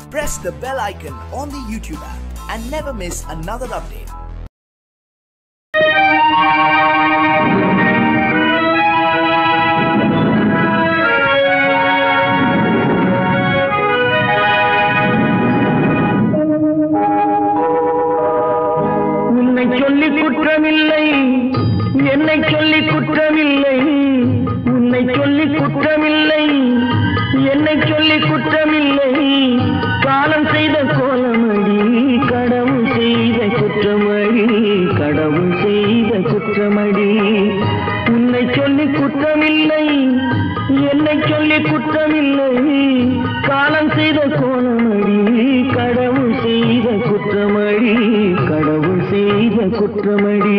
Press the bell icon on the YouTube app and never miss another update. உன்னை சொல்லி குற்றமில்லை, என்னை சொல்லி குற்றமில்லை, உன்னை சொல்லி குற்றமில்லை, என்னை சொல்லி குற்றமில்லை, காலம் செய்த கோலமடி, கடவுள் செய்த குற்றமடி, கடவுள் செய்த குற்றமடி. உன்னை சொல்லி குற்றமில்லை, என்னை சொல்லி குற்றமில்லை, காலம் செய்த கோலமடி, கடவுள் செய்த குற்றமடி, கடவுள் செய்த குற்றமடி.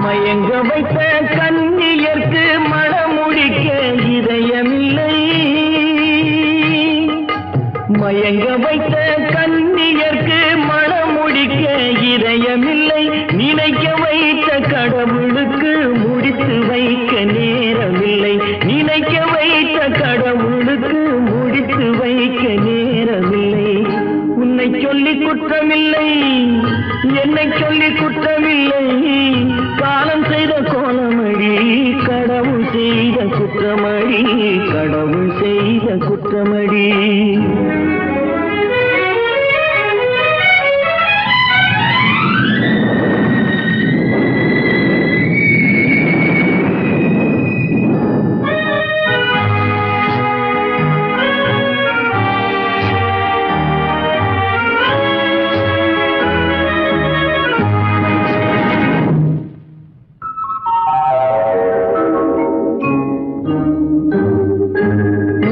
மயங்க வைத்த கண்ணியர்க்கு மனமுடிக்க இதயமில்லை, மயங்க வைத்த கண்ணியர்க்கு மனமுடிக்க இதயமில்லை, நினைக்க வைத்த கடவுளுக்கு முடித்து வைக்க நேரமில்லை, நினைக்க வைத்த கடவுளுக்கு முடித்து வைக்க நேரமில்லை. உன்னை சொல்லி குற்றமில்லை, என்னை சொல்லி குற்றமில்லை, காலம் செய்த கோலமடி, கடவுள் செய்த குற்றமடி, கடவுள் செய்த குற்றமடி.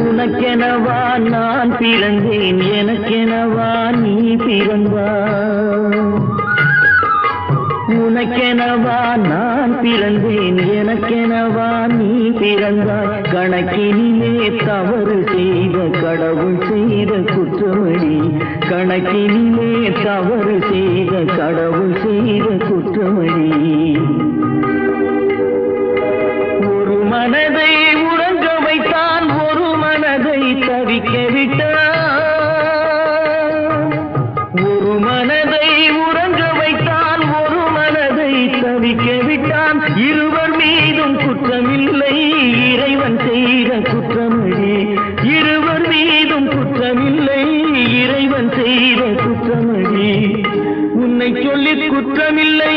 உனக்கெனவா நான் பிறந்தேன், எனக்கெனவா நீ பிறந்தாய், உனக்கெனவா நான் பிறந்தேன், எனக்கெனவா நீ பிறந்தாய், கணக்கினிலே தவறு செய்த கடவுள் செய்த குற்றமடி, கணக்கினிலே தவறு செய்த கடவுள் செய்த குற்றமடி. ஒரு மனதை உறங்க வைத்தான், ஒரு மனதை தவிக்க விட்டான், ஒரு மனதை உறங்க வைத்தான், ஒரு மனதை தவிக்க விட்டான், இருவர் மீதும் குற்றமில்லை, இறைவன் செய்த குற்றமடி, இருவர் மீதும் குற்றமில்லை, இறைவன் செய்த குற்றமடி. உன்னை சொல்லி குற்றமில்லை,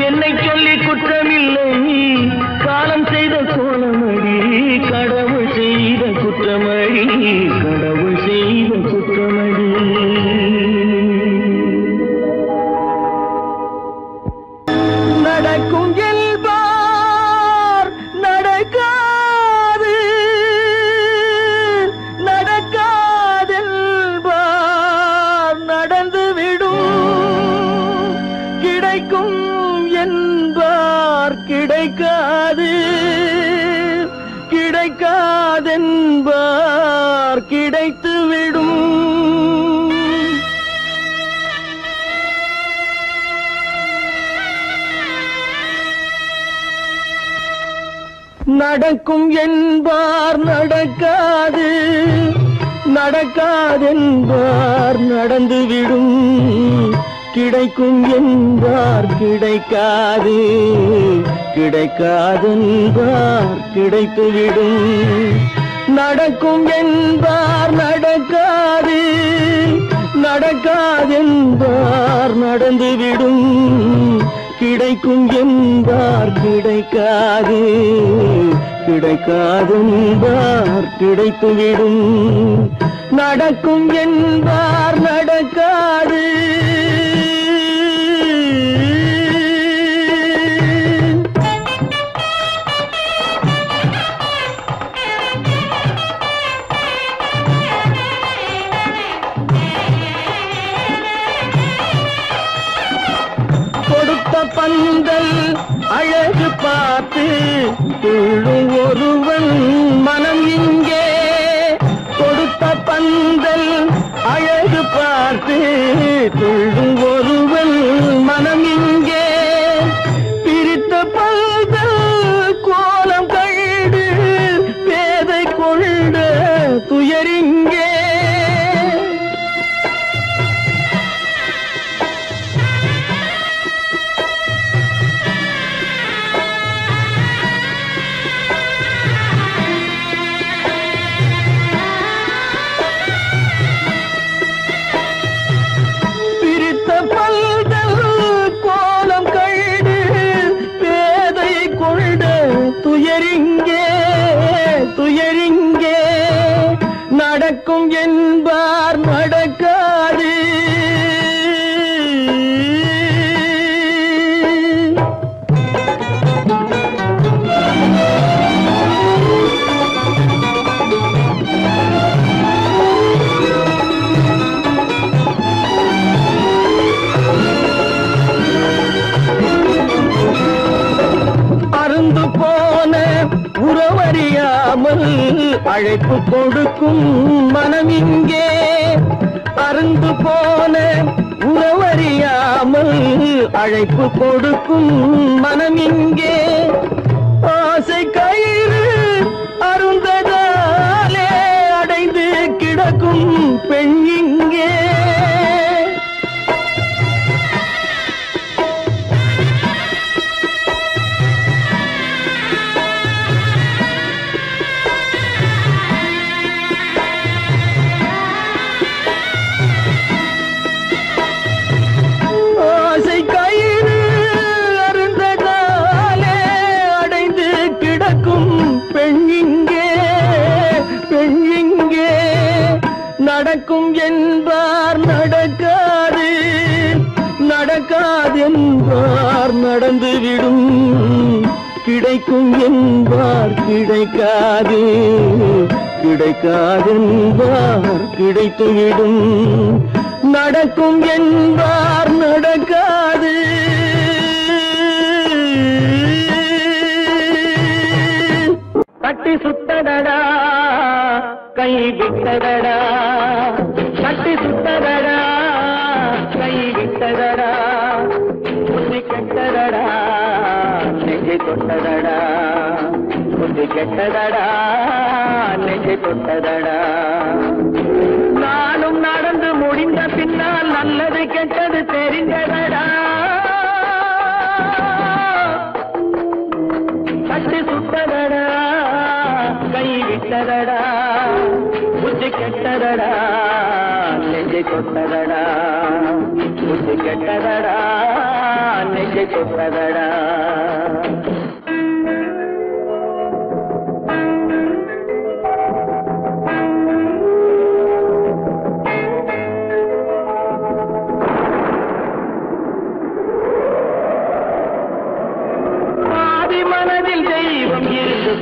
என்னை சொல்லி குற்றமில்லை, காலம் செய்த கோலமடி, கடவுள் செய்த குற்றமடி, கடவுள் செய்த குற்றமடி. நடக்கும் என்பார் நடக்காது, நடக்காதென்பார் நடந்துவிடும், கிடைக்கும் என்பார் கிடைக்காது, கிடைக்காதென்பார் கிடைத்துவிடும். நடக்கும் என்பார் நடக்காது, நடக்காதென்பார் நடந்துவிடும், கிடைக்கும் என்பார் கிடைக்காது, கிடைக்காதென்பார் கிடைத்துவிடும். நடக்கும் என்பார் நடக்காது, நடக்காதென்பார் நடந்துவிடும், கிடைக்கும் என்பார் கிடைக்காது, கிடைக்காதென்பார் கிடைத்துவிடும். நடக்கும் என்பார் நடக்காது. கொடுத்த பந்தல் அழகு பார்த்து துள்ளும் ஒருவன் மனம் இங்கே கொடுத்த பந்தல் அழகு பார்த்து துள்ளும் ஒருவன் மனம் இங்கே பிரித்த பந்தல் கோலம் கண்டு பேதை கொண்ட துயரிங்கே துயரிங்கே நடக்கும் என்பார் நடக்காது அருந்து போன உறவறியாமல் அழைப்பு கொடுக்கும் மனம் இங்கே அருந்து போன உறவறியாமல் அழைப்பு கொடுக்கும் மனம் இங்கே ஆசை கயிறு அருந்ததாலே அடைந்து கிடக்கும் பெண் இங்கே நடக்கும் என்பார் நடக்காது நடக்காது என்பார் நடந்துவிடும் கிடைக்கும் என்பார் கிடைக்காது கிடைக்காது என்பார் கிடைத்துவிடும் நடக்கும் என்பார் நடக்காது கட்டி சுத்தடடா கை விட்டதடா கட்டி சுத்ததடா கை விட்டதடா புத்தி கெட்டதடா நெஞ்சை தொட்டதடா புத்தி கெட்டதடா நெஞ்சை தொட்டதடா நானும் நடந்து முடிந்த பின்னால் நல்லது கெட்டது தெரிந்ததடா கட்டி சுத்ததடா கை விட்டதடா புத்தி கெட்டதடா நெஞ்சை தொட்டதடா புத்தி கெட்டதடா நெஞ்சை தொட்டதடா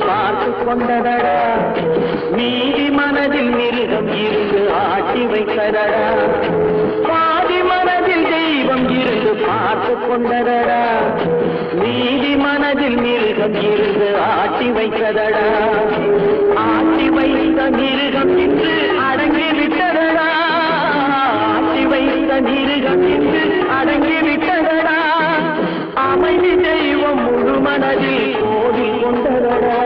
பார்த்து கொண்டதடா மீதி மனதில் மிருகம் இருந்து ஆட்டி வைத்ததடா பாதி மனதில் தெய்வம் இருந்து பார்த்து கொண்டதடா மீதி மனதில் மிருகம் இருந்து ஆட்டி வைத்ததடா ஆட்டி வைத்த மிருகம் இன்று அடங்கி விட்டதடா ஆட்டி வைத்த மிருகம் இன்று அடங்கி விட்டதடா அமைதி தெய்வம் முழு மனதில் கோடி கொண்டதடா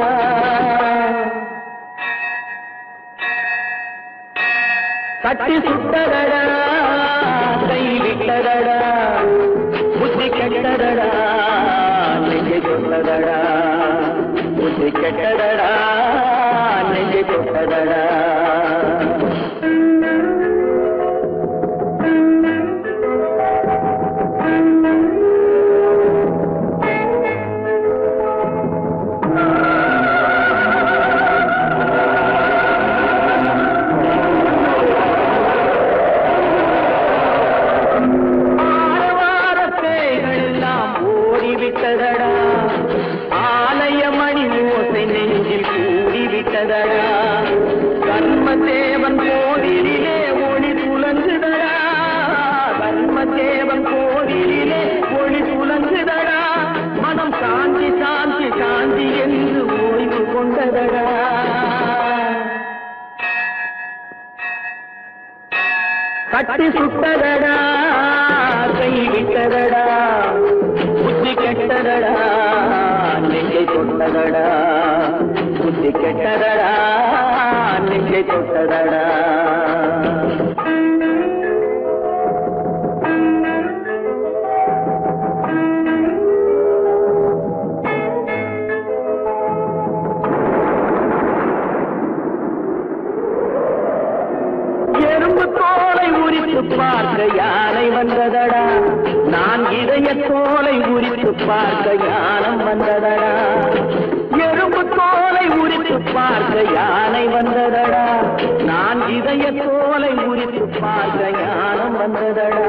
கட்டி சுட்டதடா கை விட்டதடா புத்தி கெட்டதடா நெஞ்சை தொட்டதடா புத்தி கெட்டதடா நெஞ்சை தொட்டதடா ஆலய மணி ஓசை நெஞ்சில் கூடிவிட்டதடா வந்ததடா. கட்டி சுட்டதடா, கை விட்டதடா, புத்தி கெட்டதடா, நெஞ்சை தொட்டதடா, புத்தி கெட்டதடா, நெஞ்சை தொட்டதடா. பார்க்க யானை வந்ததடா, நான் இதய தோலை உரித்து பார்க்க யானம் வந்ததடா. எறும்பு தோலை உரித்து பார்க்க யானை வந்ததடா, நான் இதய தோலை உரித்து பார்க்க யானம் வந்ததடா.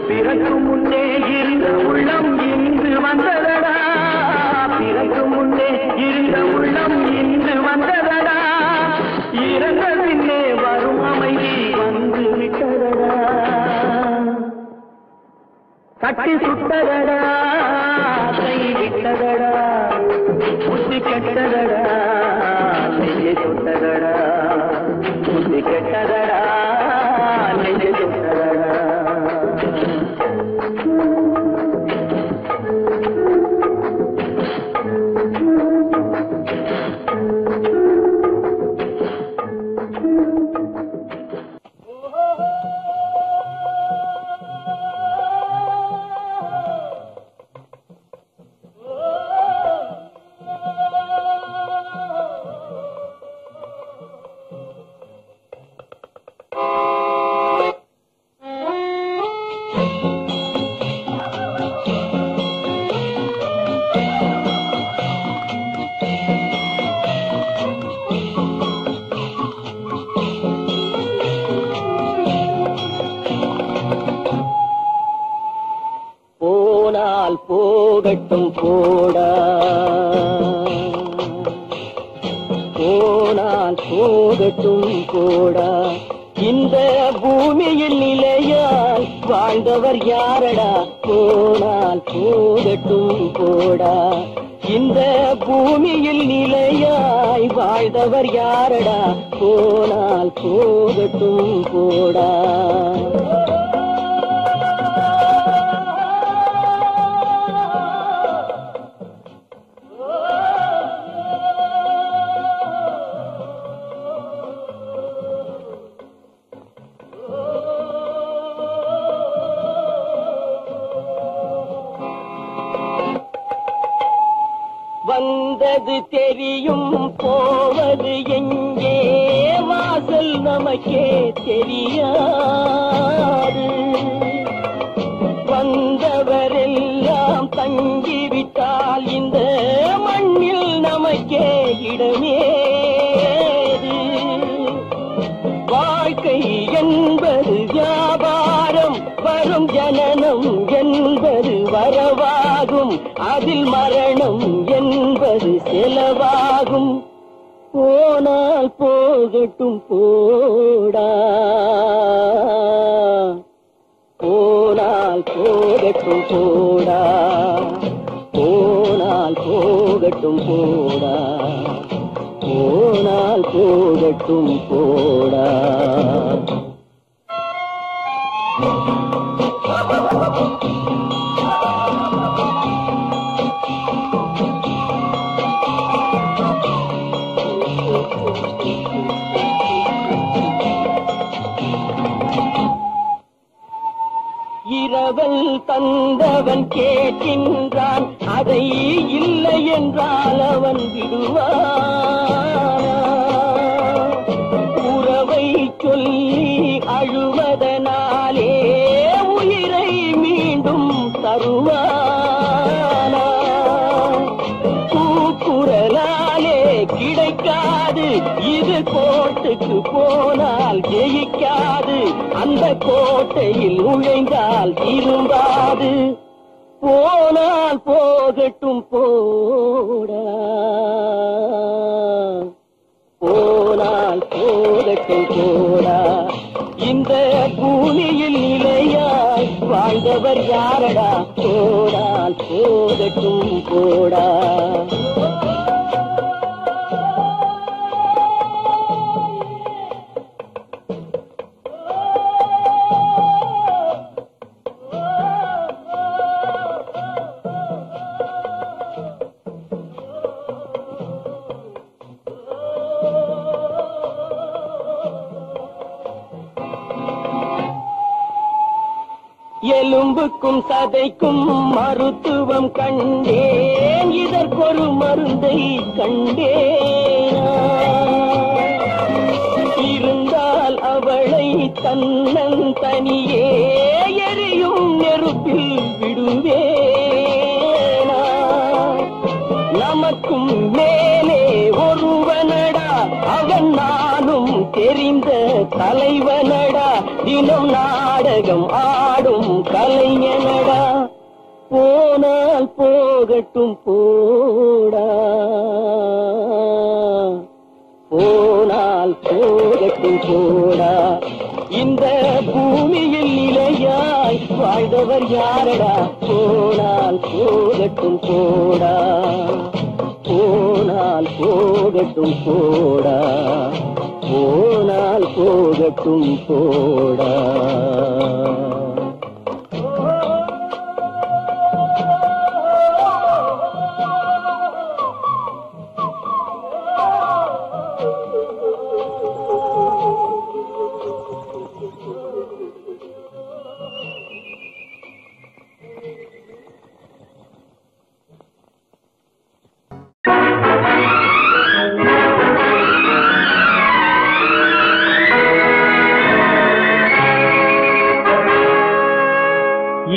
பிறகு முன்னே இருந்த உள்ளம் இன்று வந்ததடா, பிறகு முன்னே இருந்த உள்ளம் இன்று வந்ததடா. இறந்த பின்னே வரும் அமைதி வந்து விட்டதடா. கட்டி சுட்டதடா, கை விட்டதடா, புத்தி கெட்டதடா, நெஞ்சை சுட்டதடா, புத்தி கெட்டதடா, நெஞ்சை சுட்டதடா. போகட்டும் போடா, போனால் போகட்டும் போடா. இந்த பூமியில் நிலையால் வாழ்ந்தவர் யாரடா, போனால் போகட்டும் போடா. இந்த பூமியில் நிலையாய் வாழ்ந்தவர் யாரடா, போனால் போகட்டும் போடா. வந்தது தெரியும், போவது எங்கே, வாசல் நமக்கே தெரியாது. வந்தவரெல்லாம் தங்கிவிட்டால் இந்த மண்ணில் நமக்கே இடமேது. வாழ்க்கை என்பது வியாபாரம், வரும் ஜனனம் என்பது வரவாகும், அதில் மரணம் என்பது செலவாகும். போனால் போகட்டும் போடா, போனால் போகட்டும் போடா, போனால் போகட்டும் போடா, போனால் போகட்டும் போடா. இரவல் தந்தவன் கேட்கின்றான், அதை இல்லை என்றால் அவன் விடுவான். உறவை சொல்லி அழுவதனாலே உயிரை மீண்டும் தருவானா. கூக்குரலாலே கிடைக்காது, இது கோட்டுக்கு போனால் ஜெயிக்காது, அந்த கோட்டையில் நுழைந்தால் திரும்பாது. போனால் போகட்டும் போடா, போனால் போகட்டும் போடா. இந்த பூமியில் நிலையாய் வாழ்ந்தவர் யாரடா, போனால் போகட்டும் போடா. எலும்புக்கும் சதைக்கும் மருத்துவம் கண்டேன், இதற்கொரு மருந்தை கண்டேன். இருந்தால் அவளை தன்னன் தனியே எரியும் நெருப்பில் விடுவேனா? நமக்கும் மேலே ஒருவனடா, அவன் நானும் தெரிந்த தலைவனடா, தினம் நாடகம் ஆடும் கலைஞனடா. போனால் போகட்டும் போடா, போனால் போகட்டும் போடா. இந்த பூமியில் நிலையாய் வாழ்ந்தவர் யாரடா? போனால் போகட்டும் போடா, போனால் போகட்டும் போடா, போனால் போகட்டும் போடா.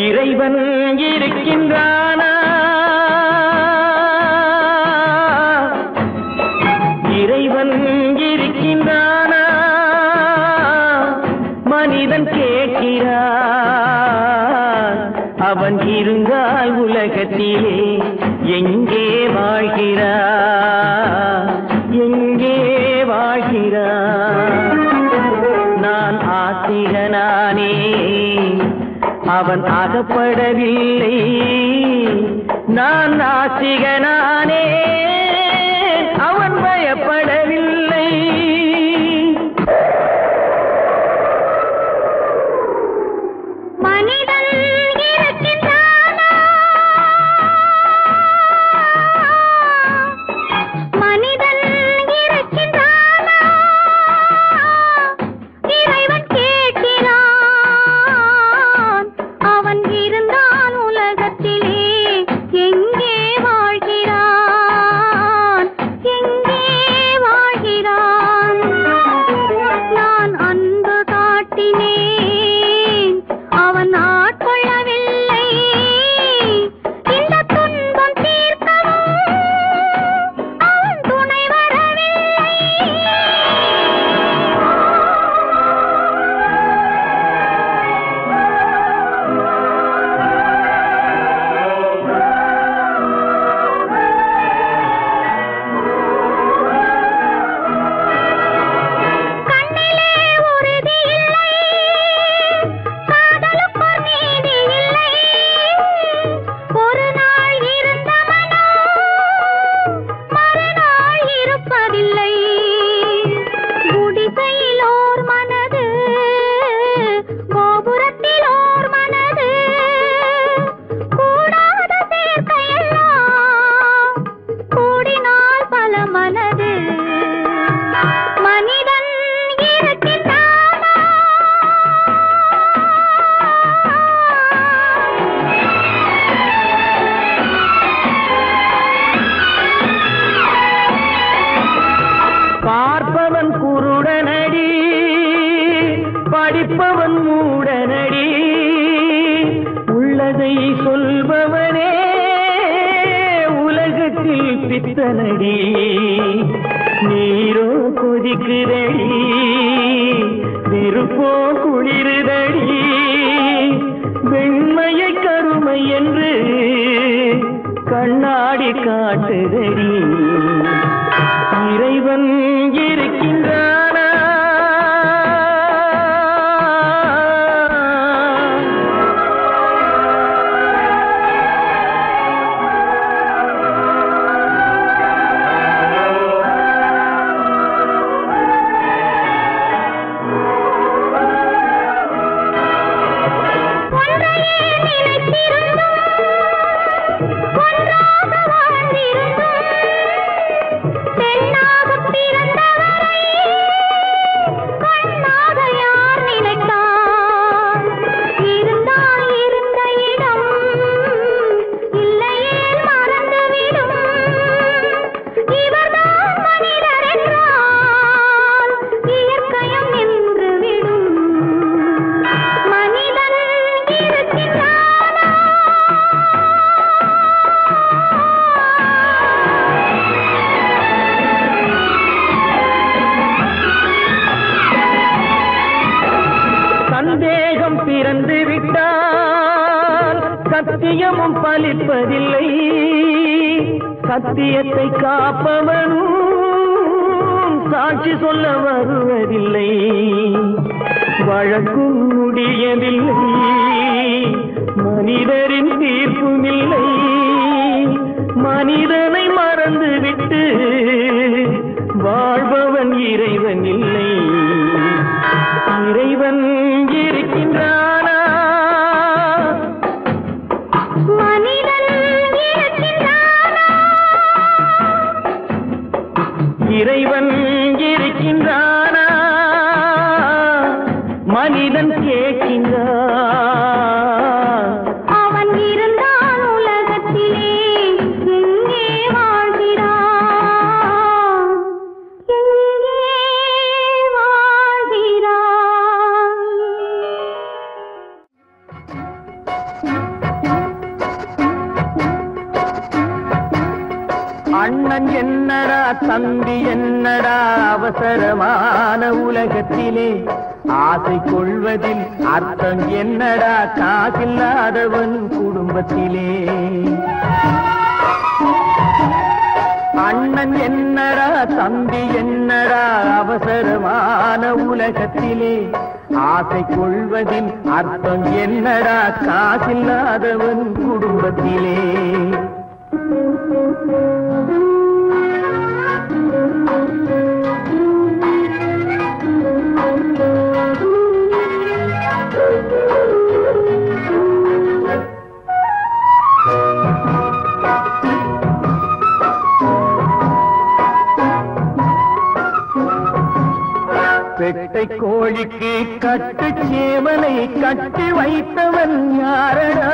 இறைவன் இருக்கின்றானா? இறைவன் இருக்கின்றானா? மனிதன் கேட்கிறான். அவன் இருந்தால் உலகத்திலே எங்கே வாழ்கிறான்? எங்கே வாழ்கிறான்? நான் ஆத்திகனானே, அவன் அகப்படவில்லை. நான் நாத்திகனானே, அவன் பயப்படவில்லை. மனிதன் இருக்கின்றானா? மனிதன் இருக்கின்றானா? இறைவன் கேட்கிறான். அவன் இருந்தான் உலகத்திலே எங்கே வாழ்கிறான்? எங்கே வாழ்கிறான்? நான் அன்பு காட்டினேன், அவன் ஆட்கொள்ளவில்லை. இந்த துன்பம் தீர்க்கவும் அவன் துணை வரவில்லை. கண்ணிலே உறுதி இல்லை, காதலுக்கோர் நீதி இல்லை. ஒரு நாள் இருந்த மனம் மறுநாள் இருப்பதில்லை. குடிசையில் ஓர் மனது, கோபுரத்தில் ஓர் மனது, கூடாத சேர்க்கையெல்லாம் கூடினால் பல மனது. மனிதன் இருக்கின்றானா? பார்ப்பவன் குருடனடி, படிப்பவன் மூடனடி. உள்ளதை சொல்பவனே உலகத்தில் பித்தனடி. நீரோ கொதிக்குதடி, நெருப்போ குளிருதடி. வெண்மையை கருமை என்று கண்ணாடி காட்டுதடி. இறைவன் இருக்கின்றானா? ஒன்றையே நினைத்திருந்தும் ஒன்றாக வாழ்ந்திருந்தும் பெண்ணாகப் பிறந்தவரை சத்தியமும் பலிப்பதில்லை, சத்தியத்தை காப்பவனும் சாட்சி சொல்ல வருவதில்லை. வழக்கும் முடியவில்லை, மனிதரின் தீர்ப்பும் இல்லை. மனிதனை மறந்துவிட்டு வாழ்பவன் இறைவன் இல்லை. இறைவன் இருக்கின்றானா? மனிதன் இருக்கின்றானா? இறைவன் இருக்கின்றானா? மனிதன் கேட்கின்றான். அவன் இருந்தான் உலகத்திலே, எங்கே வாழ்கிறான்? எங்கே வாழ்கிறான்? அண்ணன் என்னடா தம்பி என்னடா அவசரமான உலகத்திலே, ஆசை கொள்வதில் அர்த்தம் என்னடா காசில்லாதவன் குடும்பத்திலே. அண்ணன் என்னடா தம்பி என்னடா அவசரமான உலகத்திலே, ஆசை கொள்வதில் அர்த்தம் என்னடா காசில்லாதவன் குடும்பத்திலே. பெட்டை கோழிக்கு கட்டு சேவலை கட்டி வைத்தவன் யாரடா?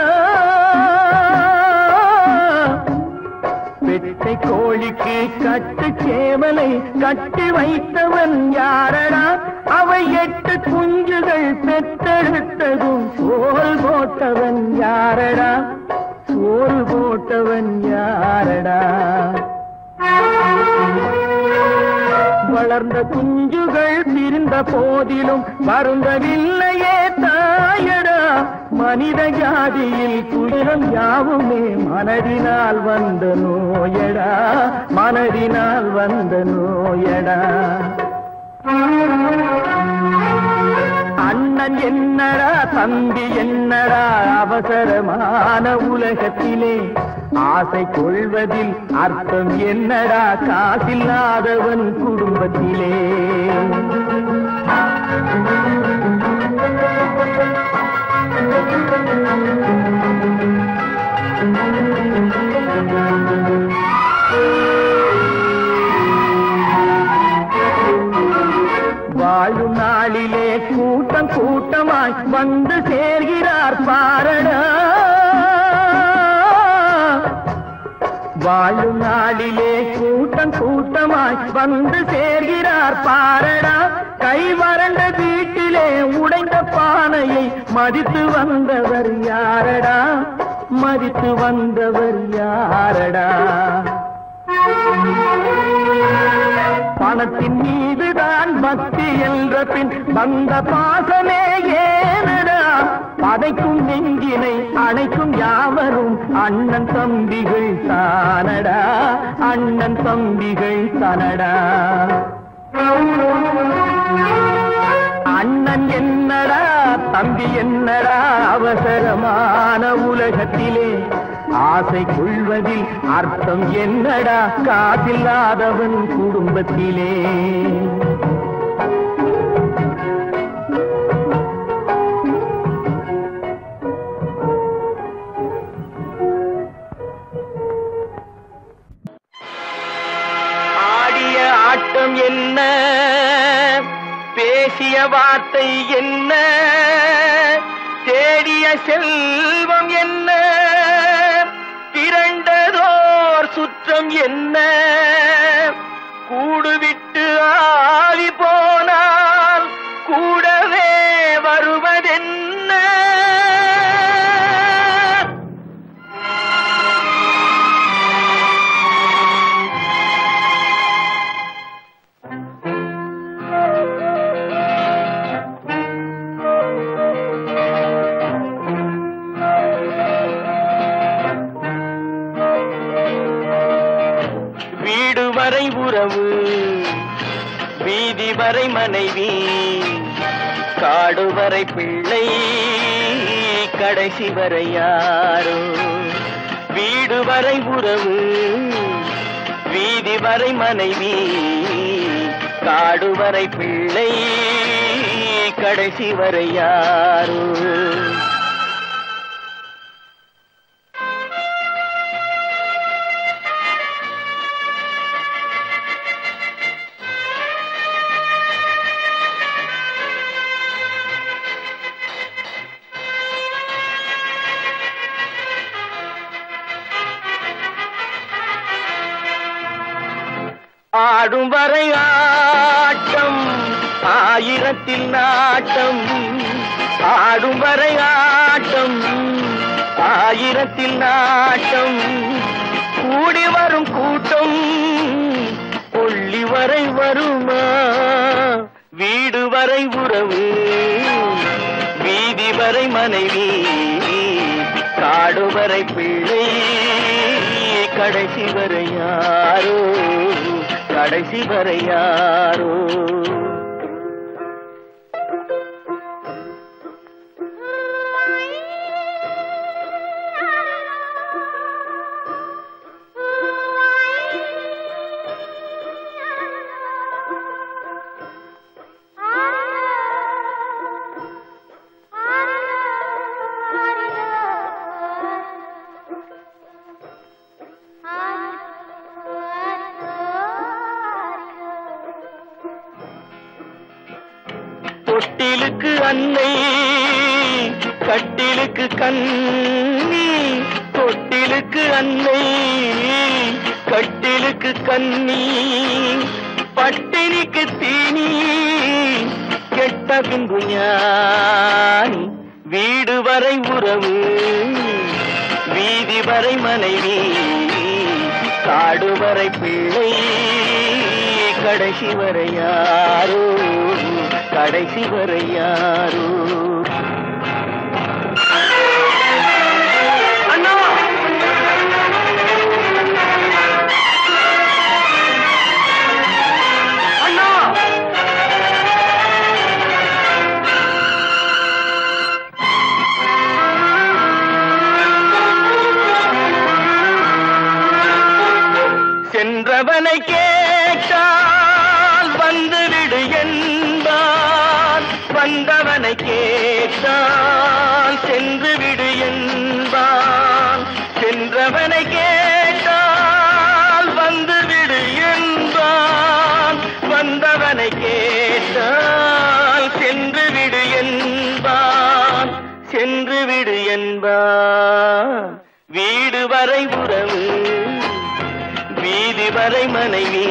பெட்டை கோழிக்கு கட்டு சேவலை கட்டி வைத்தவன் யாரடா? அவை 8 குஞ்சுகள் பெற்றெடுத்ததும் சோறு போட்டவன் யாரடா? சோறு போட்டவன் யாரடா? வளர்ந்த குஞ்சுகள் பிரிந்த போதிலும் வருந்தவில்லையே தாயடா. மனித ஜாதியில் துயரம் யாவுமே மனதினால் வந்த நோயடா, மனதினால் வந்த நோயடா. அண்ணன் என்னடா தம்பி என்னடா அவசரமான உலகத்திலே, ஆசை கொள்வதில் அர்த்தம் என்னடா காசில்லாதவன் குடும்பத்திலே. வாழும் நாளிலே கூட்டம் கூட்டமாய் வந்து சேர்கிறார் பாரடா. வாழும் நாளிலே கூட்டம் கூட்டமாய் வந்து சேர்கிறார் பாரடா. கை வறண்ட வீட்டிலே உடைந்த பானையை மதித்து வந்தவர் யாரடா? மதித்து வந்தவர் யாரடா? பணத்தின் மீதுதான் பக்தி என்ற பின் வந்த பாசமே ஏனடா? பதைக்கும் நெஞ்சினை அணைக்கும் யாவரும் அண்ணன் தம்பிகள் தானடா, அண்ணன் தம்பிகள் தானடா. அண்ணன் என்னடா தம்பி என்னடா அவசரமான உலகத்திலே, ஆசை கொள்வதில் அர்த்தம் என்னடா காசில்லாதவன் குடும்பத்திலே. ஆடிய ஆட்டம் என்ன, பேசிய வார்த்தை என்ன, தேடிய செல்வம் என்ன, திரண்டதோர் சுற்றம் என்ன, கூடுவிட்டு ஆவி போனால் கூடவே வருவதென்ன. வீடு வரை உறவு, வீதி வரை மனைவி, காடு வரை பிள்ளை, கடைசி வரை யாரோ. வீடு வரை உறவு, வீதி வரை மனைவி, காடு வரை பிள்ளை, கடைசி வரை யாரோ. ஆடும் வரை ஆட்டம், ஆயிரத்தில் நாட்டம். ஆடும் வரை ஆட்டம், ஆயிரத்தில் நாட்டம். கூடி வரும் கூட்டம் கொள்ளி வரை வருமா. வீடு வரை உறவு, வீதி வரை மனைவி, காடு வரை பிள்ளை, கடைசி வரை யாரோ, கடைசி வரை யாரோ. தொட்டிலுக்கு அன்னை, கட்டிலுக்கு கண்ணி. தொட்டிலுக்கு அன்னை, கட்டிலுக்கு கண்ணி. பட்டினிக்கு தீனி, கெட்ட பின்பு ஞானி. வீடு வரை உறவு, வீதி வரை மனைவி, காடு வரை பிள்ளை, கடைசி வரை யாரோ, கடைசி வரை யாரோ. அண்ணா அண்ணா சென்றவனை கேட்டால் வந்துவிடு என்பான், வந்தவனை கேட்டால் சென்று விடு என்பான். சென்றவனை கேட்டால் வந்துவிடு என்பான், வந்தவனை கேட்டால் சென்று விடு என்பான், சென்று விடு என்பான். வீடு வரை உறவு, வீதி வரை மனைவி,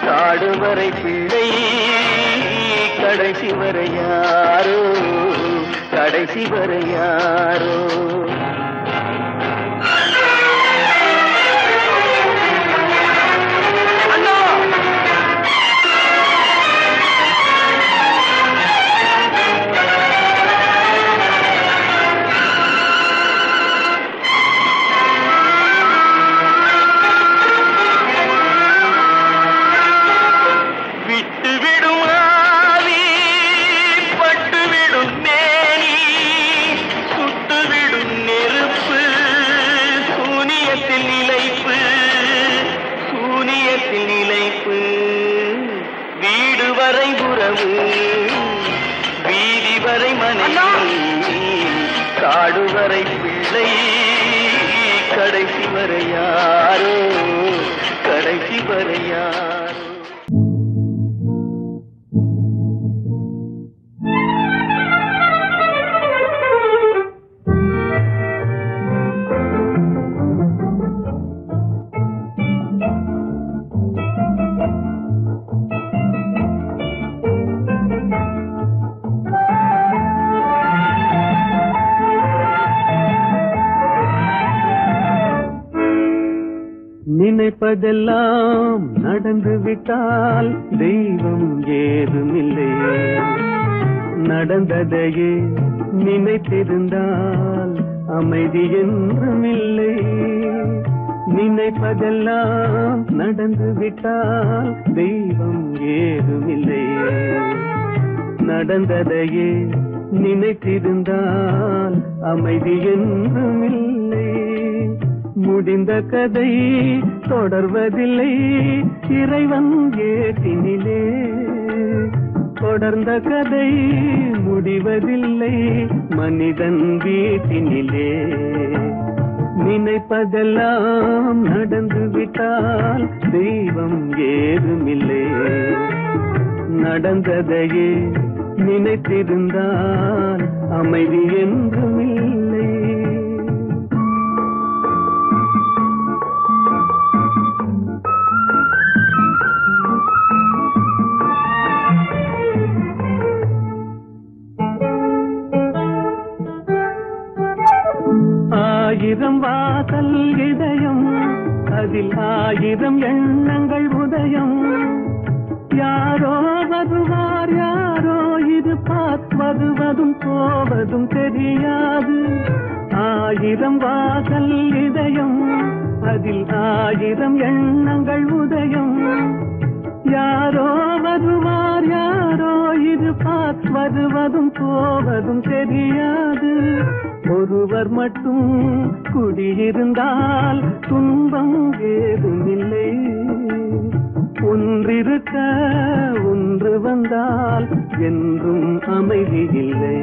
காடு வரை பிள்ளை, கடைசி வரை யாரோ, கடைசி வரை யாரோ. வீடு வரை உறவு, வீதி வரை மனைவி, காடு வரை பிள்ளை, கடைசி வரை யாரோ, கடைசி வரை யாரோ. நினைப்பதெல்லாம் நடந்து விட்டால் தெய்வம் ஏதுமில்லை, நடந்ததையே நினைத்திருந்தால் அமைதி என்றுமில்லை. நினைப்பதெல்லாம் நடந்து விட்டால் தெய்வம் ஏதுமில்லை. நடந்ததையே நினைத்திருந்தால் அமைதி என்றுமில்லை. முடிந்த கதை தொடர்வதில்லை இறைவன் ஏற்றினிலே. தொடர்ந்த கதை முடிவதில்லை மனிதன் வீட்டினிலே. நினைப்பதெல்லாம் நடந்து விட்டால் தெய்வம் ஏதுமில்லை. நடந்ததையே நினைத்திருந்தால் அமைதி என்றுமில்லை. ஆயிரம் வாசல் இதயம் அதில் ஆயிரம் எண்ணங்கள் உதயம். யாரோ வருவார் யாரோ இது பார்வதுவதும் போவதும் தெரியாது. ஆயிரம் வாசல் இதயம் அதில் ஆயிரம் எண்ணங்கள் உதயம். யாரோ வருவார் யாரோ இது பார்வதுவதும் போவதும் தெரியாது. ஒருவர் மட்டும் குடியிருந்தால் துன்பம் ஏதுமில்லை. ஒன்றிருக்க ஒன்று வந்தால் என்றும் அமைதி இல்லை.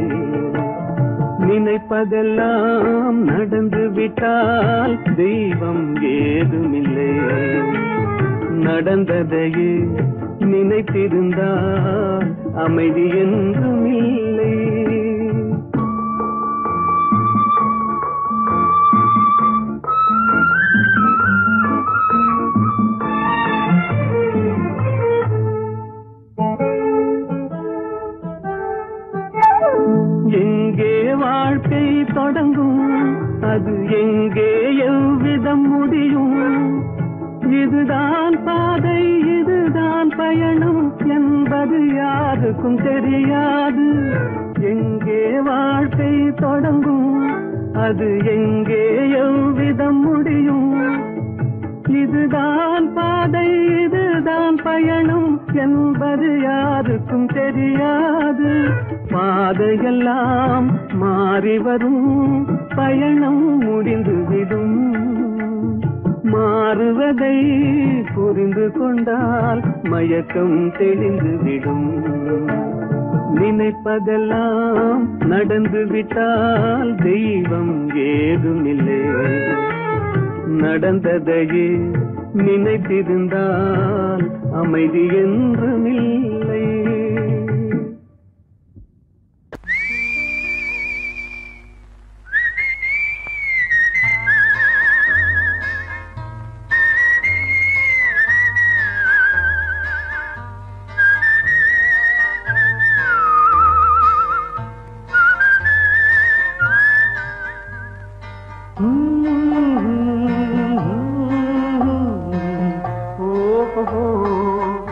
நினைப்பதெல்லாம் நடந்து விட்டால் தெய்வம் ஏதுமில்லை. நடந்ததையே நினைத்திருந்தால் அமைதி என்றுமில்லை. எங்கே வாழ்க்கை தொடங்கும் அது எங்கே எவ்விதம் முடியும். இதுதான் பாதை இதுதான் பயணம் என்பது யாருக்கும் தெரியாது. எங்கே வாழ்க்கை தொடங்கும் அது எங்கே எவ்விதம் முடியும். இதுதான் பாதை இதுதான் பயணம் என்பது யாருக்கும் தெரியாது. பாதையெல்லாம் மாறி வரும் பயணம் முடிந்துவிடும். மாறுவதை புரிந்து கொண்டால் மயக்கம் தெளிந்துவிடும். நினைப்பதெல்லாம் நடந்து விட்டால் தெய்வம் ஏதுமில்லை. நடந்ததையே நினைத்திருந்தால் அமைதி என்றுமில்லை.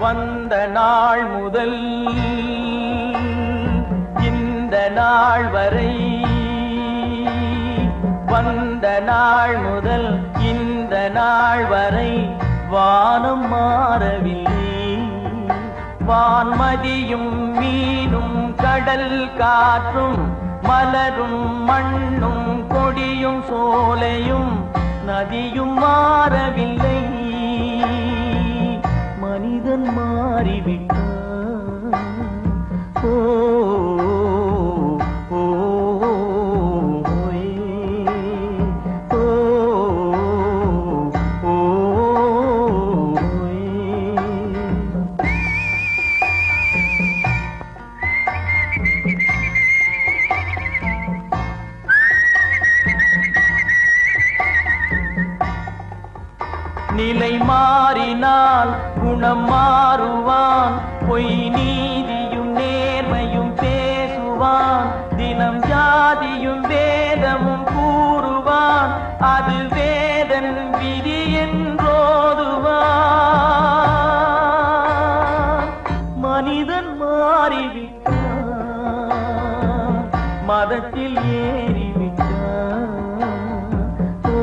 வந்த நாள் முதல் இந்த நாள் வரை, வந்த நாள் முதல் இந்த நாள் வரை வானம் மாறவில்லை. வான்மதியும் மீனும் கடல் காற்றும் மலரும் மண்ணும் கொடியும் சோலையும் நதியும் மாறவில்லை. மனிதன் மாறிவிட்டான். ஓ ஓ நிலை மாறினால் குணம் மாறுவான். பொய் நீதியும் நேர்மையும் பேசுவான். தினம் ஜாதியும் வேதமும் கூறுவான். அது வேதன் விதி என்றோதுவான். மனிதன் மாறிவிட்டான். மதத்தில் ஏறிவிட்டான். ஓ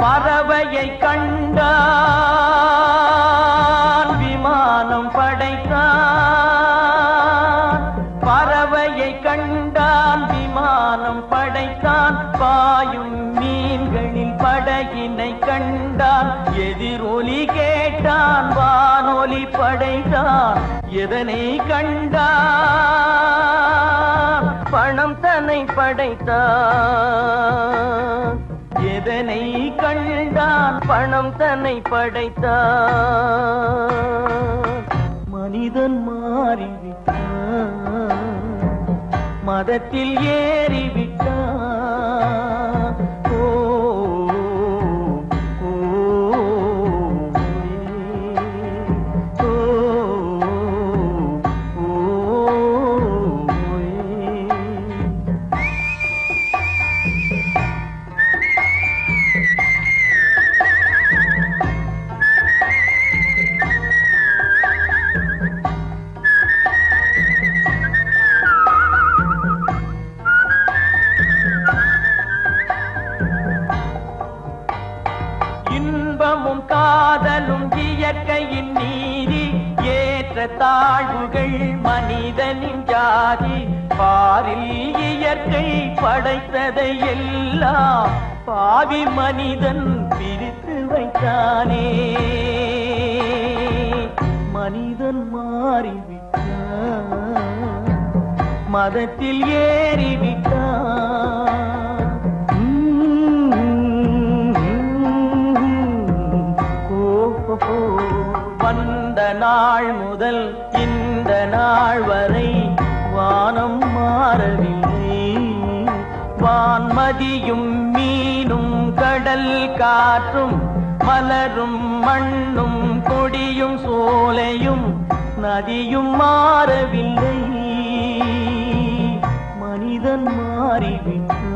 பறவையை கண்டான் விமானம் படைத்தான். பறவையை கண்டான் விமானம் படைத்தான். பாயும் மீன்களின் படகினை கண்டான். எதிரொலி கேட்டான் வானொலி படைத்தான். எதனை கண்டான்? பணம் தன்னை படைத்தான். எதனை கண்டான்? பணம் தன்னை படைத்தான். மனிதன் மாறிவிட்டான், மதத்தில் ஏறிவிட்டான். ஓ ஓ, ஓ, ஓ, இன்பமும் காதலும் இயற்கையின் நீதி. ஏற்ற தாழ்வுகள் மனிதனின் ஜாதி. பாரில் இயற்கை படைத்ததை எல்லாம் பாவி மனிதன் பிரித்து வைத்தானே. மனிதன் மாறிவிட்டான், மதத்தில் ஏறிவிட்டான். வந்த நாள் முதல் இந்த நாள் வரை வானம் மாறவில்லை. வான்மதியும் மீனும் கடல் காற்றும் மலரும் மண்ணும் கொடியும் சோலையும் நதியும் மாறவில்லை. மனிதன் மாறிவிட்டான்.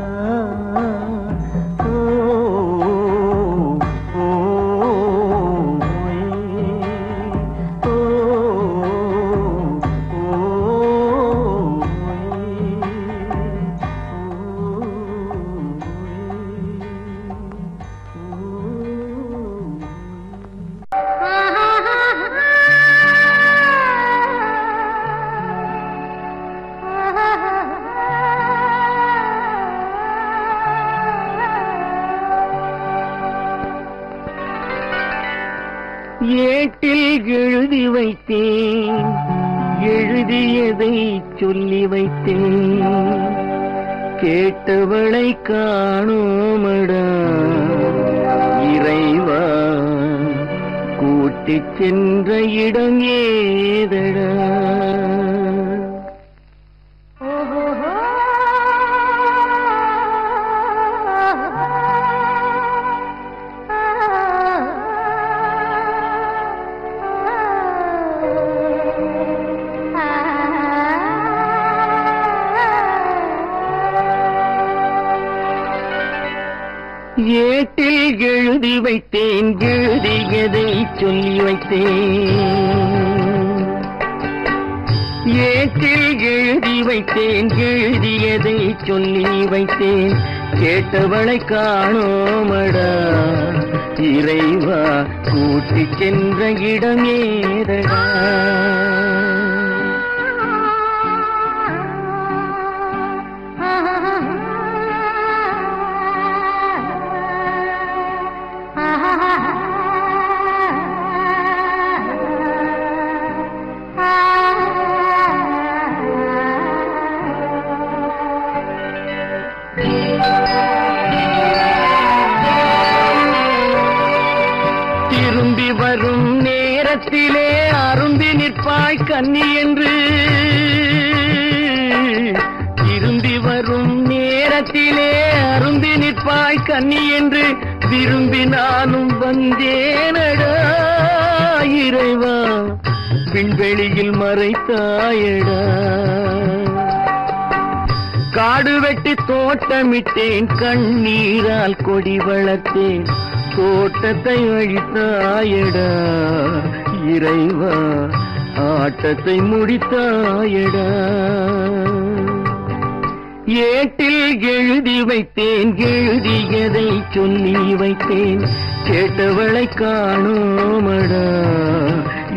ஏட்டில் எழுதி வைத்தேன், எழுதியதை சொல்லி வைத்தேன். கேட்டவளை காணோமடா இறைவா, கூட்டிச் சென்ற இடம் ஏதடா. ஏட்டில் எழுதி வைத்தேன், எழுதியதை சொல்லி வைத்தேன். ஏட்டில் எழுதி வைத்தேன், எழுதியதை சொல்லி வைத்தேன். கேட்டவளை காணோமடா இறைவா, கூட்டிச் சென்ற இடம் ஏதடா. திரும்பி வரும் நேரத்திலே அரும்பி நிற்பாய் கன்னி என்று. திரும்பி வரும் நேரத்திலே அரும்பி நிற்பாய் கன்னி என்று விரும்பி நானும் வந்தேனடா இறைவா, விண்வெளியில் மறைத்தாயடா. காடு வெட்டி தோட்டமிட்டேன், கண்ணீரால் கொடி வளர்த்தேன். தோட்டத்தை அழித்தாயடா இறைவா, ஆட்டத்தை முடித்தாயடா. ஏட்டில் எழுதி வைத்தேன், எழுதியதை சொல்லி வைத்தேன், கேட்டவளை காணோமடா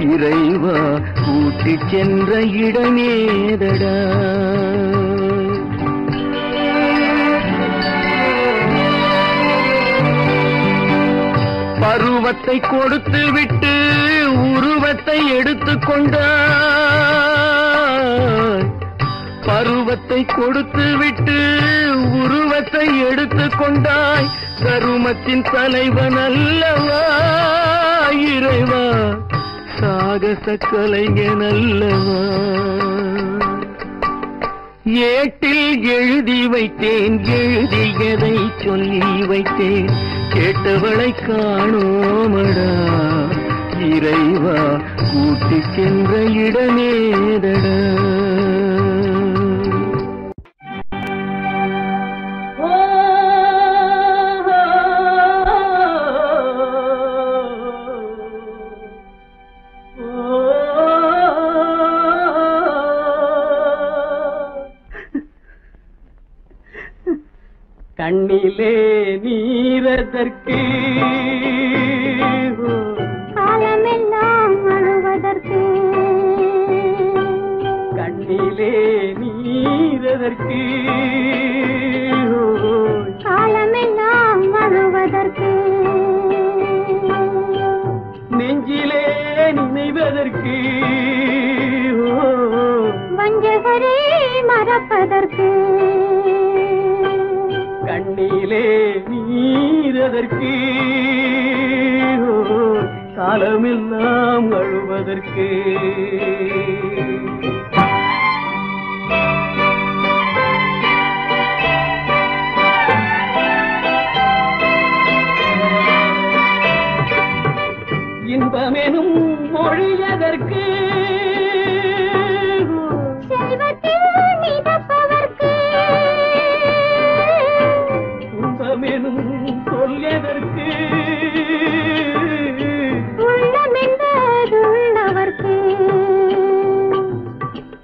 இறைவா, கூட்டிச் சென்ற இடமேதடா. பருவத்தை கொடுத்து விட்டு உருவத்தை எடுத்துக்கொண்டாய், பருவத்தை கொடுத்து விட்டு உருவத்தை எடுத்துக்கொண்டாய், கருமத்தின் தலைவன் அல்லவா இறைவா, சாகச கலைஞன் அல்லவா. ஏட்டில் எழுதி வைத்தேன், எழுதியதை சொல்லி வைத்தேன், கேட்டவளை காணோமடா இறைவா, கூட்டிச் சென்ற இடமேதடா. கண்ணிலே நீரதற்கு, காலமெல்லாம் அழுவதற்கு, கண்ணிலே நீரதற்கு, காலமெல்லாம் அழுவதற்கு, நெஞ்சிலே நினைவதற்கு, வஞ்சகரே மறப்பதற்கு, கண்ணிலே நீரதற்கு, காலமெல்லாம் அழுவதற்கு. இன்பமெனும் மொழியதற்கு, செல்வத்தில் மிதப்பதற்கு, துன்பமெனும் சொல்லியதற்கு, உள்ளமென்பதுள்ளவர்க்கு,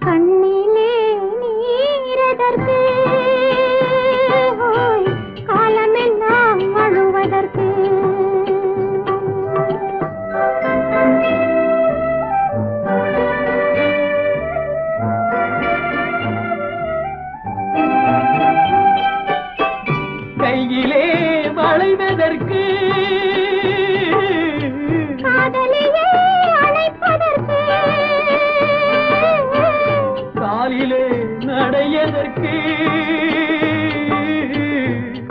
கண்ணிலே நீரதற்கு, காலமெல்லாம் அழுவதற்கு. கையிலே வளைவதற்கு, காதலியே அழைப்பதற்கு, காலிலே நடையதற்கு,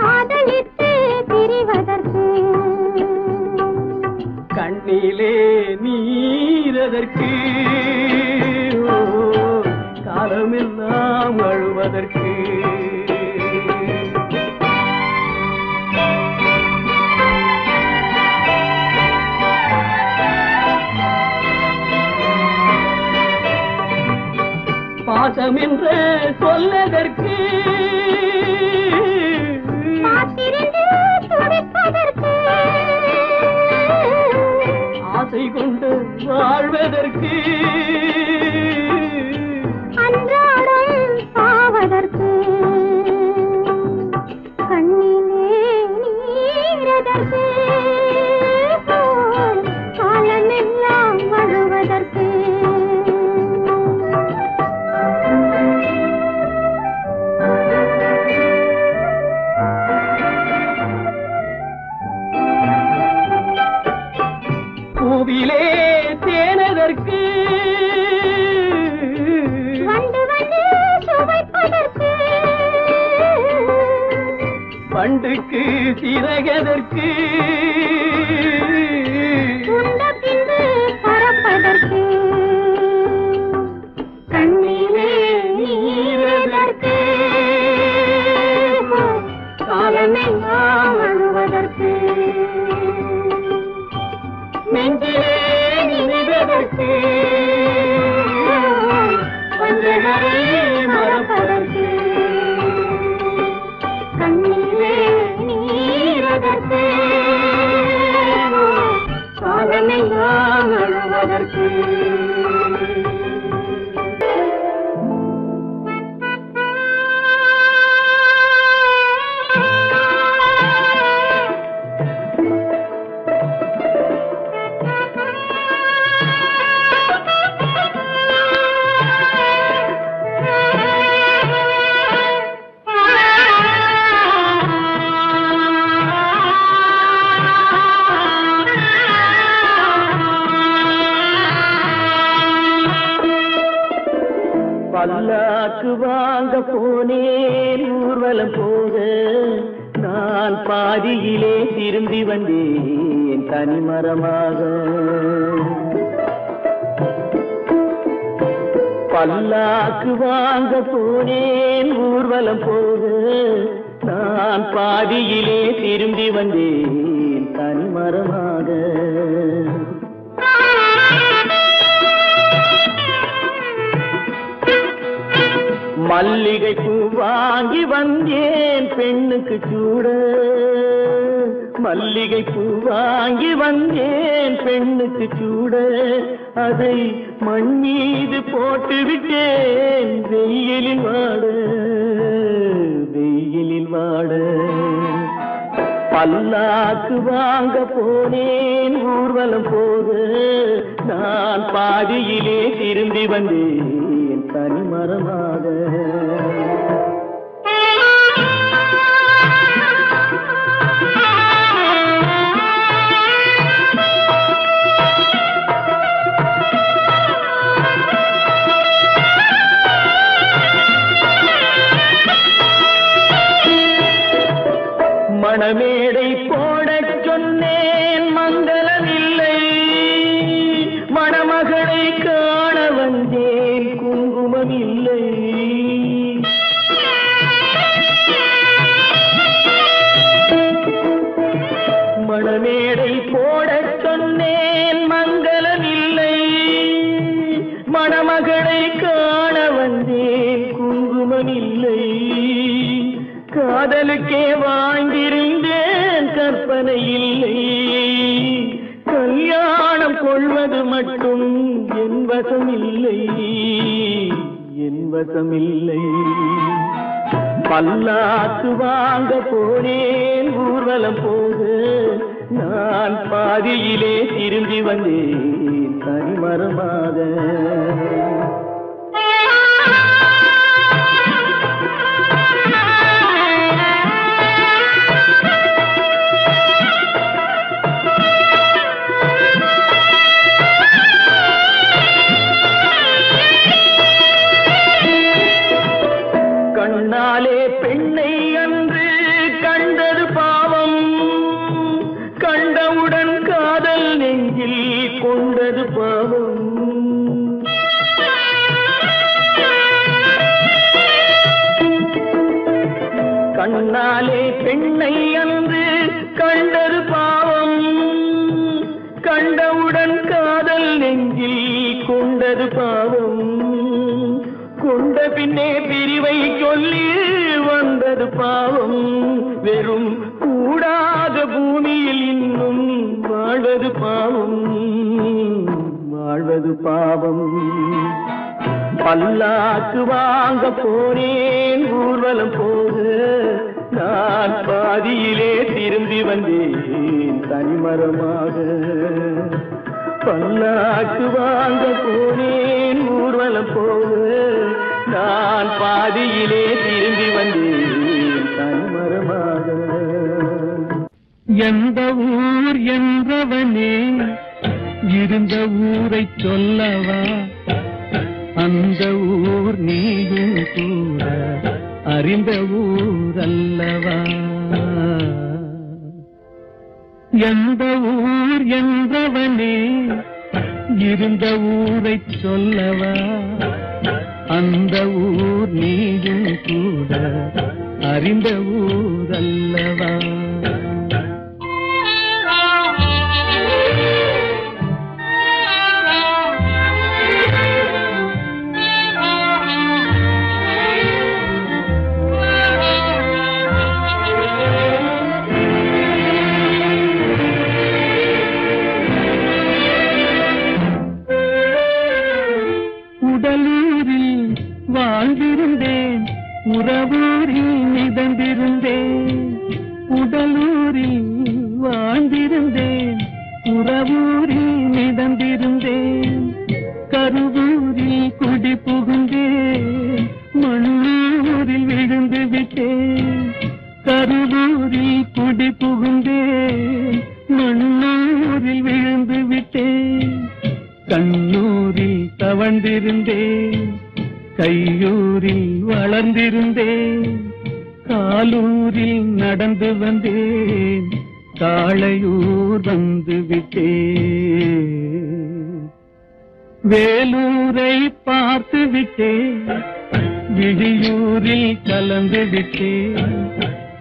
காதலித்து பிரிவதற்கு, கண்ணிலே நீரதற்கு, காலமெல்லாம் அழுவதற்கு. பாசம் என்று சொல்லதற்கு, காத்திருந்து துடிப்பதற்கு, ஆசை கொண்டு வாழ்வதற்கு, அன்றாடம் சாவதற்கு, கண்ணிலே நீரதற்கு, காலமெல்லாம் அழுவதற்கு. பூவிலே தேனதற்கு, வந்து வந்து சுவைப்பதற்கு, பண்டுக்கு சிறகதற்கு, உண்ட பின்பு பறப்பதற்கு, கண்ணிலே நீரதற்கு, காலமெல்லாம் அழுவதற்கு, நெஞ்சிலே நினைவதற்கு, வஞ்சகரை மறப்பதற்கு, கண்ணிலே நீரதற்கு, காலமெல்லாம் அழுவதற்கு. பல்லாக்கு வாங்க போனேன் ஊர்வலம் போக, நான் பாதியிலே திரும்பி வந்தேன் தனிமரமாக. பல்லாக்கு வாங்க போனேன் ஊர்வலம் போக, நான் பாதியிலே திரும்பி வந்தேன் தனிமரமாக. மல்லிகை பூ வாங்கி வந்தேன் பெண்ணுக்கு சூட, மல்லிகை பூ வாங்கி வந்தேன் பெண்ணுக்கு சூட, அதை மண் மீது போட்டு விட்டேன் வெயிலில் வாட, வெயிலில் வாட. பல்லாக்கு வாங்க போனேன் ஊர்வலம் போக, நான் பாதியிலே திரும்பி வந்தேன் தனிமரமாக. மணமேடை போடச் சொன்னேன் மங்களமில்லை, மணமகளை காண வந்தேன் குங்குமம் இல்லை. மணமேடை போடச் சொன்னேன் மங்களமில்லை, மணமகளை காண வந்தேன் குங்குமம் இல்லை. காதலுக்கே வாழ்ந்திருந்தேன் கற்பனை இல்லை, கல்யாணம் கொள்வது மட்டும் என் வசமில்லை, என் வசமில்லை. பல்லாக்கு வாங்க போனேன் ஊர்வலம் போக, நான் பாதியிலே திரும்பி வந்தேன் தனிமரமாக. கண்ணாலே பெண்ணை அன்று கண்டது பாவம், கண்டவுடன் காதல் நெஞ்சில் கொண்டது பாவம். கண்ணாலே பெண்ணை அன்று கண்டது பாவம், கண்டவுடன் காதல் நெஞ்சில் கொண்டது பாவம். கொண்ட பின்னே பிரிவை சொல்லி வந்தது பாவம், வெறும் கூடாத பூமியில் இன்னும் வாழ்வது பாவம், வாழ்வது பாவம். பல்லாக்கு வாங்க போனேன் ஊர்வலம் போக, நான் பாதியிலே திரும்பி வந்தேன் தனிமரமாக. பல்லாக்கு வாங்க போனேன் ஊர்வலம் போக, நான் பாதியிலே திரும்பி வந்தேன் தனிமரமாக. எந்த ஊர் என்றவனே இருந்த ஊரை சொல்லவா, அந்த ஊர் நீயும் கூட அறிந்த ஊர் அல்லவா. எந்த ஊர் என்றவனே இருந்த ஊரை சொல்லவா, அந்த ஊர் நீயும் கூட அறிந்த ஊர் அல்லவா. உடலூரில் வாழ்ந்திருந்தேன், உறவூரில் மிதந்திருந்தேன். உடலூரில் வாழ்ந்திருந்தேன், உறவூரில் மிதந்திருந்தேன். கருவூரில் குடி புகுந்தேன், மண்ணூரில் விழுந்து விட்டேன். கருவூரில் குடி புகுந்தேன், மண்ணூரில் விழுந்து விட்டேன். கண்ணூரில் தவழ்ந்திருந்தேன், கையோடு வாழையூர் வந்து விட்டே, வேலூரை பார்த்து விட்டே, விழியூரில் கலந்து விட்டே,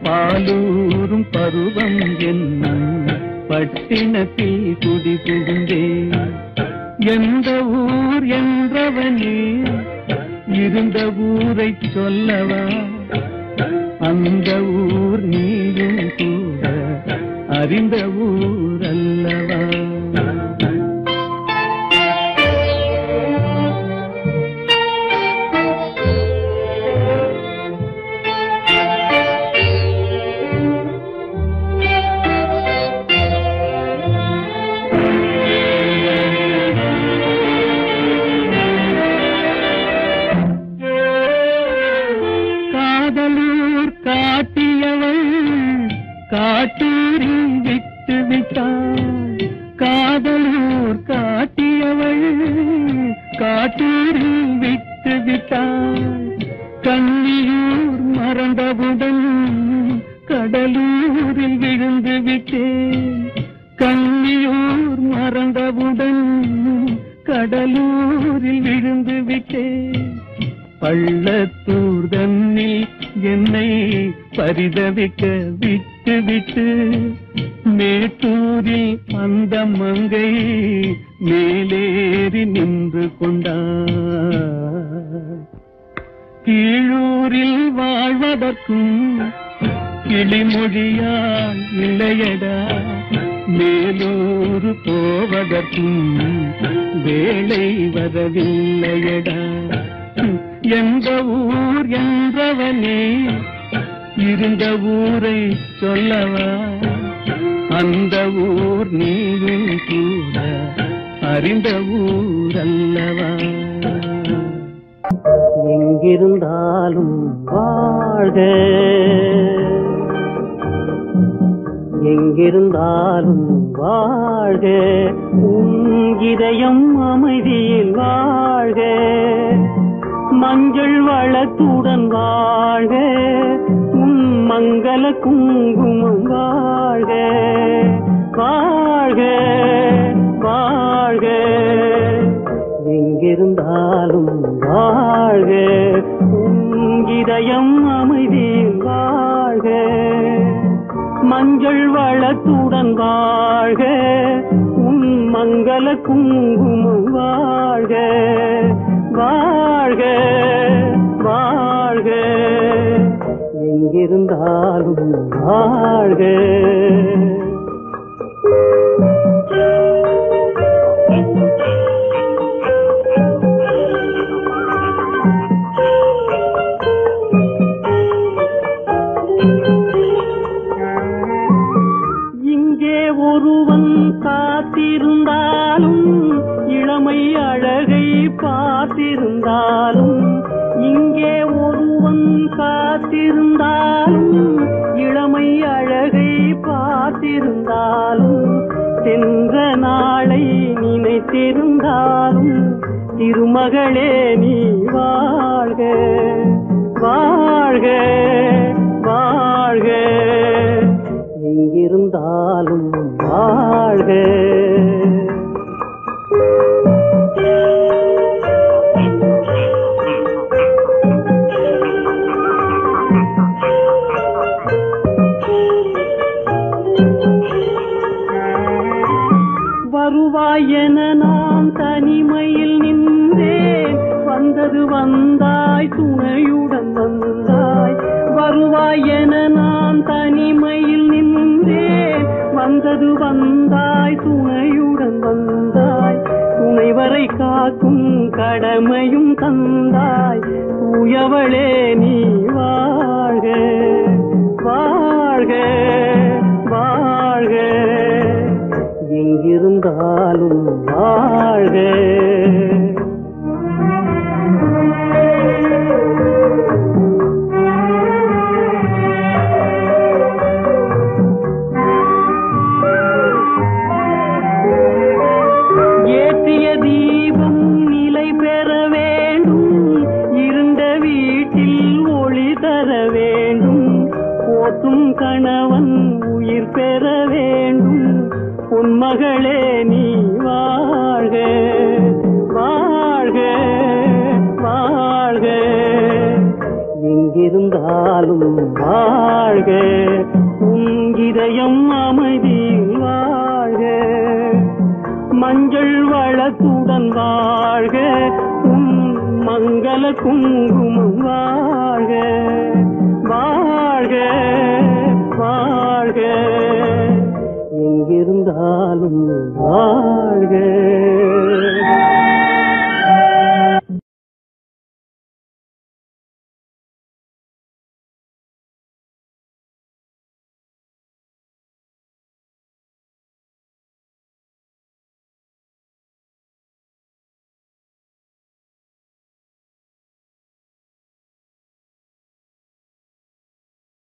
பாலூரும் பருவம் என்னும் பட்டினத்தில் குடி புகுந்தே. எந்த ஊர் என்றவனே இருந்த ஊரை சொல்லவா, அந்த ஊர் நீயும் கூட அறிந்த ஊர் அல்லவா. காட்டூரில் விட்டு விட்டாள், காதலூர் காட்டியவள் காட்டூரில் விட்டு விட்டாள். கண்ணியூர் மறந்தவுடன் கடலூரில் விழுந்து விட்டேன், கண்ணியூர் மறந்தவுடன் கடலூரில் விழுந்து விட்டேன். பள்ளத்தூர் தன்னில் என்னை பரிதவிக்க விட்டு விட்டு, மேட்டூரில் அந்த மங்கை மேலேறி நின்று கொண்டார். கீழூரில் வாழ்வதற்கும் கிளிமொழியால் இல்லையடா, மேலூர் போவதற்கும் வேளை வரவில்லையடா. எந்த ஊர் என்றவனே இருந்த ஊரை சொல்லவா, அந்த ஊர் நீயும் கூட அறிந்த ஊர் அல்லவா. எங்கிருந்தாலும் வாழ்க, எங்கிருந்தாலும் வாழ்க, உன் இதயம் அமைதியில் வாழ்க, மஞ்சள் வளத்துடன் வாழ்க, உன் மங்கள குங்குமம் வாழ்க, வாழ்க வாழ்க. எங்கிருந்தாலும் வாழ்க, உன் இதயம் அமைதியில் வாழ்க, மஞ்சள் வளத்துடன் வாழ்க, உன் மங்கள குங்குமம் வாழ்க, வாழ்க வாழ்க. எங்கிருந்தாலும் வாழ்க. இங்கே ஒருவன் காத்திருந்தாலும், இளமை அழகை பார்த்திருந்தாலும், இங்கே ஒருவன் காத்திருந்தாலும், இளமை அழகை பார்த்திருந்தாலும், சென்ற நாளை நினைத்திருந்தாலும், திருமகளே நீ வாழ்க, வாழ்க வாழ்க. எங்கிருந்தாலும் வாழ்க. வருவாயென நான் தனிமையில் நின்றேன், வந்தது வந்தாய் துணையுடன் வந்தாய். வருவாயென நான் தனிமையில் நின்றேன், வந்தது வந்தாய் துணையுடன் வந்தாய். துணைவரை காக்கும் கடமையும் தந்தாய், தூயவளே நீ வாழ்க, வாழ்க வாழ்க. எங்கிருந்தாலும் வாழ்க. ஏற்றிய தீபம் நிலை பெற வேண்டும், இருண்ட வீட்டில் ஒளி தர பொன்மகளே நீ வாழ்க வாழ்க வாழ்க எங்கிருந்தாலும் வாழ்க உன் இதயம் அமைதியில் வாழ்க மஞ்சள் வளத்துடன் வாழ்க உன் மங்கள குங்குமம் வாழ்க வாழ்க